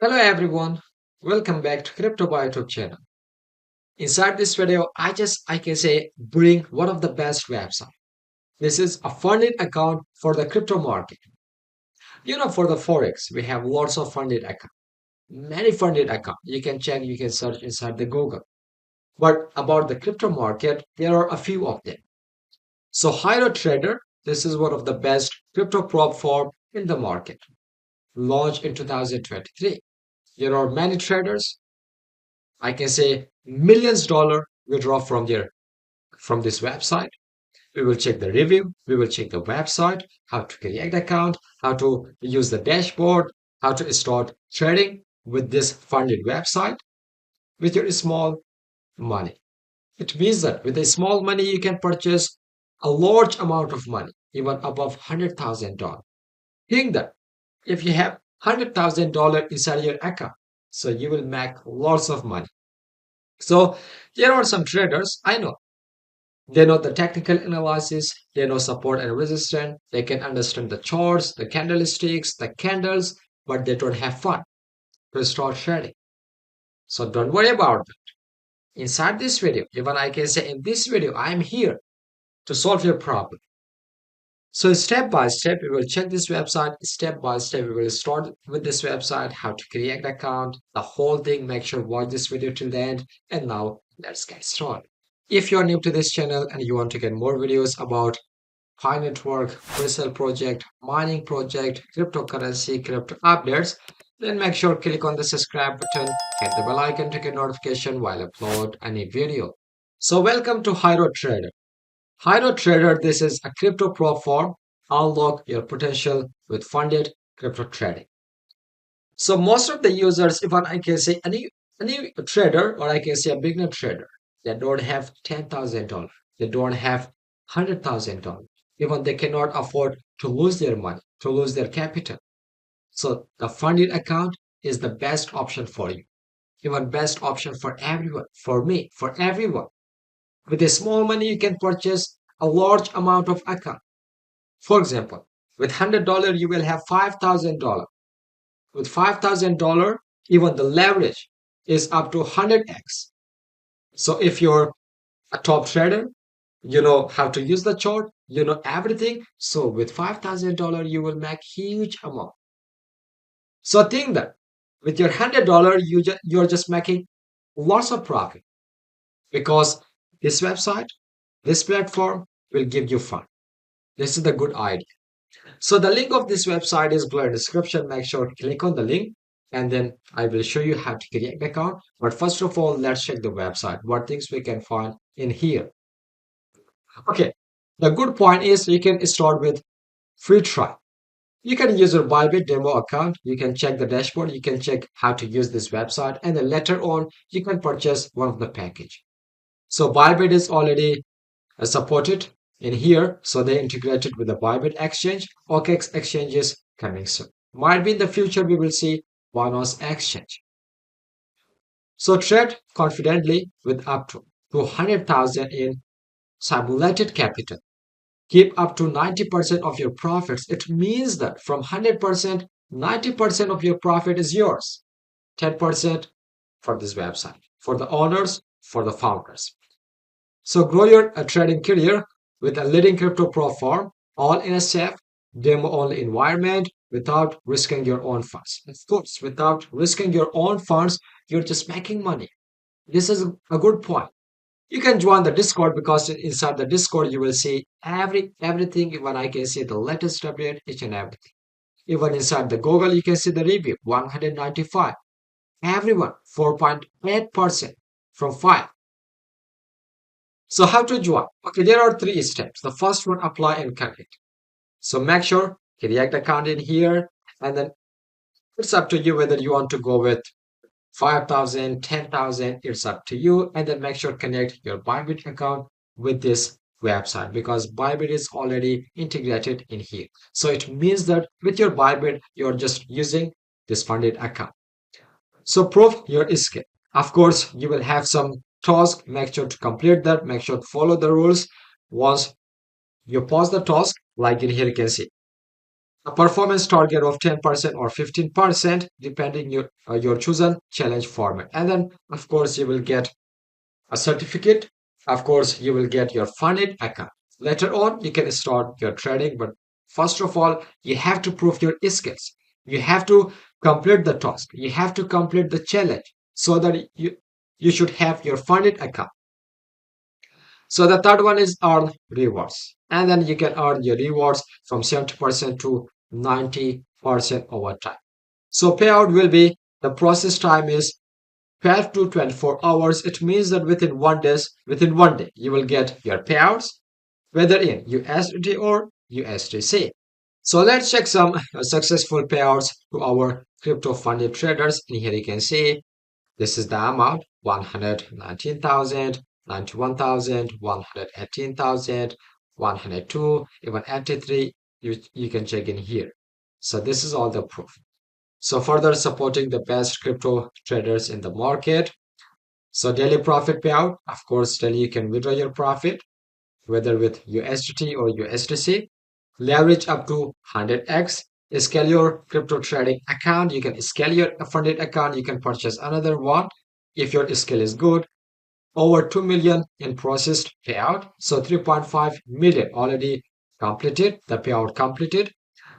Hello everyone, welcome back to Crypto Bio YouTube channel. Inside this video, I can say bring one of the best website. This is a funded account for the crypto market. For the forex, we have lots of funded account, many funded account. You can check, you can search inside the Google. But about the crypto market, there are a few of them. So HyroTrader, this is one of the best crypto prop firm in the market, launched in 2023. There are many traders I can say millions dollar withdraw from this website. We will check the review. We will check the website, how to create account, how to use the dashboard, how to start trading with this funded website with your small money. It means that with a small money, you can purchase a large amount of money, even above $100,000. Think that if you have $100,000 inside your account, so you will make lots of money. So there are some traders I know. They know the technical analysis, they know support and resistance, they can understand the charts, the candlesticks, the candles, but they don't have fun to start trading. So don't worry about that. Inside this video, even I can say in this video, I am here to solve your problem. So step by step, we will check this website. Step by step, we will start with this website, how to create an account, the whole thing. Make sure watch this video till the end. And now let's get started. If you are new to this channel and you want to get more videos about Pi Network, pre-sale project, mining project, cryptocurrency, crypto updates, then make sure click on the subscribe button, hit the bell icon to get notification while I upload any video. So welcome to HyroTrader. HyroTrader, this is a crypto platform. Unlock your potential with funded crypto trading. So most of the users, even I can say any trader or I can say a beginner trader, they don't have $10,000. They don't have $100,000. Even they cannot afford to lose their money, to lose their capital. So the funded account is the best option for you. Even best option for everyone, for me, for everyone. With a small money, you can purchase a large amount of account. For example, with $100, you will have $5,000. With $5,000, even the leverage is up to 100x. So if you're a top trader, you know how to use the chart, you know everything. So with $5,000, you will make huge amount. So think that with your $100, you're just making lots of profit because this website, this platform will give you fun. This is the good idea. So the link of this website is below in the description. Make sure to click on the link and then I will show you how to create an account. But first of all, let's check the website. What things we can find in here. Okay, the good point is you can start with free trial. You can use your Bybit demo account. You can check the dashboard. You can check how to use this website. And then later on, you can purchase one of the package. So Bybit is already supported in here. So they integrated with the Bybit exchange. OKEX exchange is coming soon. Might be in the future we will see Bonos exchange. So trade confidently with up to 200,000 in simulated capital. Keep up to 90% of your profits. It means that from 100%, 90% of your profit is yours. 10% for this website, for the owners, for the founders. So grow your trading career with a leading crypto platform, all in a safe, demo-only environment without risking your own funds. Of course, without risking your own funds, you're just making money. This is a good point. You can join the Discord because inside the Discord you will see everything. Even I can see the latest update, each and everything. Even inside the Google, you can see the review 195. Everyone 4.8% from 5. So how to join? Okay, there are 3 steps. The first one, apply and connect. So make sure create account in here, and then it's up to you whether you want to go with 5,000, 10,000. It's up to you. And then make sure connect your Bybit account with this website because Bybit is already integrated in here. So it means that with your Bybit, you're just using this funded account. So prove your skill. Of course, you will have some task. Make sure to complete that. Make sure to follow the rules. Once you pause the task, like in here you can see, a performance target of 10% or 15%, depending your chosen challenge format. And then, of course, you will get a certificate. Of course, you will get your funded account. Later on, you can start your trading, but first of all, you have to prove your skills. You have to complete the task. You have to complete the challenge so that you should have your funded account. So the third one is earn rewards. And then you can earn your rewards from 70% to 90% over time. So payout will be the process time is 12 to 24 hours. It means that within 1 day, you will get your payouts, whether in USDT or USDC. So let's check some successful payouts to our crypto funded traders. And here you can see this is the amount 119,000, 91,000, 118,000, 102, even 83. You can check in here. So this is all the proof. So further supporting the best crypto traders in the market. So daily profit payout, of course, daily you can withdraw your profit, whether with USDT or USDC. Leverage up to 100x. Scale your crypto trading account. You can scale your funded account. You can purchase another one if your skill is good. Over 2 million in processed payout. So 3.5 million already completed, the payout completed.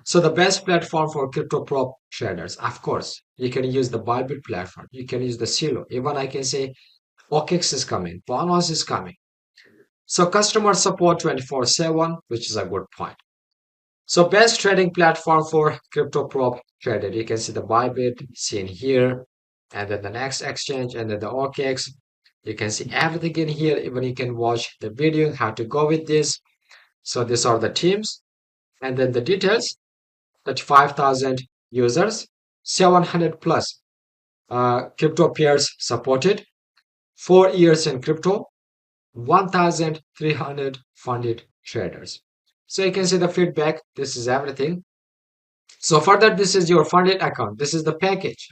So the best platform for crypto prop traders, of course, you can use the Bybit platform. You can use the Silo. Even I can say OKX is coming, Bonos is coming. So customer support 24/7, which is a good point. So best trading platform for crypto prop trader. You can see the Bybit seen here, and then the next exchange, and then the OKX. You can see everything in here. Even you can watch the video how to go with this. So these are the teams, and then the details. That 5,000 users, 700 plus crypto peers supported, 4 years in crypto, 1,300 funded traders. So you can see the feedback. This is everything. So further, this is your funded account. This is the package.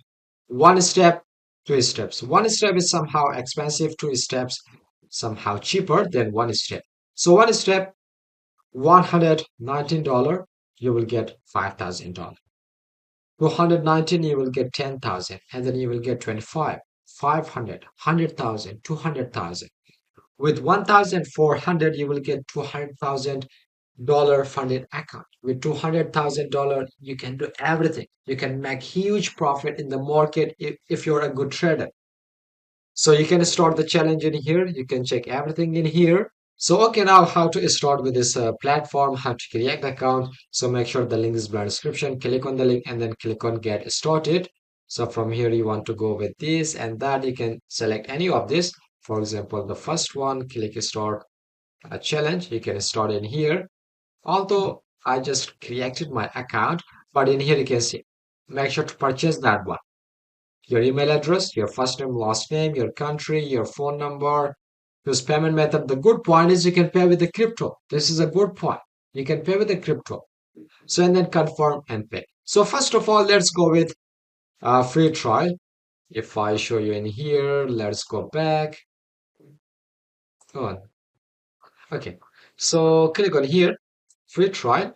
One step, two steps. One step is somehow expensive. Two steps somehow cheaper than one step. So one step, $119, you will get $5,000. 219 you will get 10,000, and then you will get 25, 500, 100,000, 200,000. With 1,400 you will get $200,000 funded account. With $200,000 you can do everything. You can make huge profit in the market if you're a good trader. So you can start the challenge in here. You can check everything in here. So okay, now how to start with this platform, how to create the account. So make sure the link is below description. Click on the link and then click on get started. So from here you want to go with this and that. You can select any of this. For example, the first one, click start a challenge. You can start in here. Although I just created my account, but in here you can see. Make sure to purchase that one, your email address, your first name, last name, your country, your phone number, your payment method. The good point is you can pay with the crypto. This is a good point. You can pay with the crypto. So and then confirm and pay. So first of all, let's go with free trial. If I show you in here, let's go back. Go on. Okay. So click on here, free trial.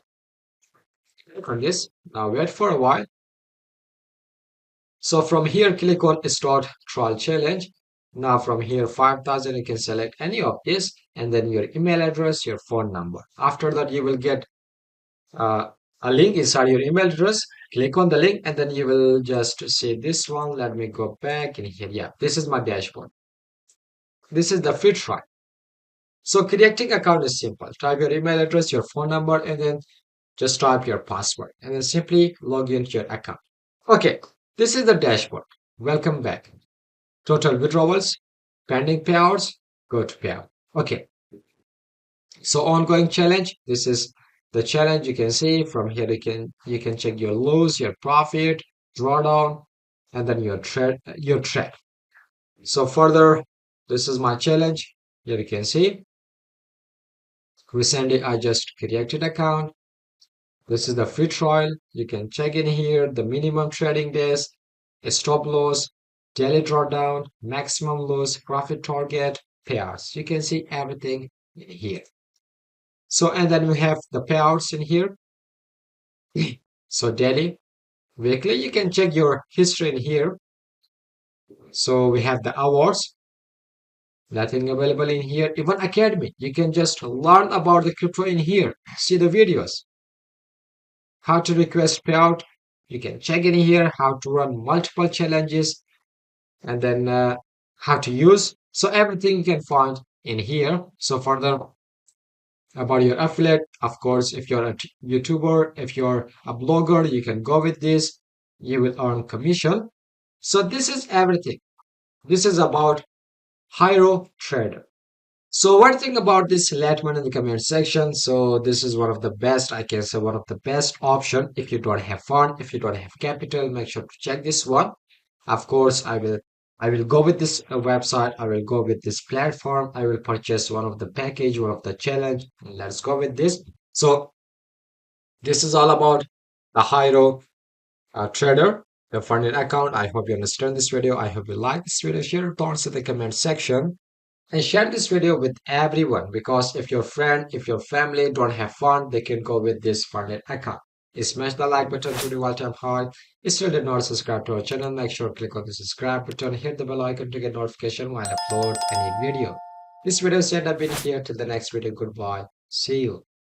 Click on this. Now wait for a while. So from here, click on start trial challenge. Now from here, 5,000, you can select any of this and then your email address, your phone number. After that, you will get uh, a link inside your email address. Click on the link and then you will just say this one. Let me go back in here. Yeah, this is my dashboard. This is the free trial. So creating account is simple. Type your email address, your phone number, and then just type your password and then simply log into your account. Okay, this is the dashboard. Welcome back. Total withdrawals, pending payouts, go to payout. Okay, so ongoing challenge. This is the challenge. You can see from here. You can check your loss, your profit, drawdown, and then your trade. Your trade. So further, this is my challenge. Here you can see. Recently, I just created account. This is the free trial. You can check in here the minimum trading days, stop loss, daily drawdown, maximum loss, profit target, payouts. You can see everything in here. So, and then we have the payouts in here. So daily, weekly, you can check your history in here. So we have the awards, nothing available in here. Even academy, you can just learn about the crypto in here. See the videos. How to request payout, you can check in here. How to run multiple challenges, and then how to use. So everything you can find in here. So further about your affiliate, of course, if you're a YouTuber, if you're a blogger, you can go with this. You will earn commission. So this is everything. This is about HyroTrader. So one thing about this, let me know in the comment section. So this is one of the best, I can say one of the best option. If you don't have fund, if you don't have capital, make sure to check this one. Of course, I will go with this website. I will go with this platform. I will purchase one of the package, one of the challenge. Let's go with this. So this is all about the Hyro trader, the funding account. I hope you understand this video. I hope you like this video. Share your thoughts in the comment section and share this video with everyone, because if your friend, if your family don't have fun, they can go with this funded account. Smash the like button to the all-time high. Still did not subscribe to our channel, make sure to click on the subscribe button, hit the bell icon to get notification when I upload any video. This video is end up in here. Till the next video, goodbye, see you.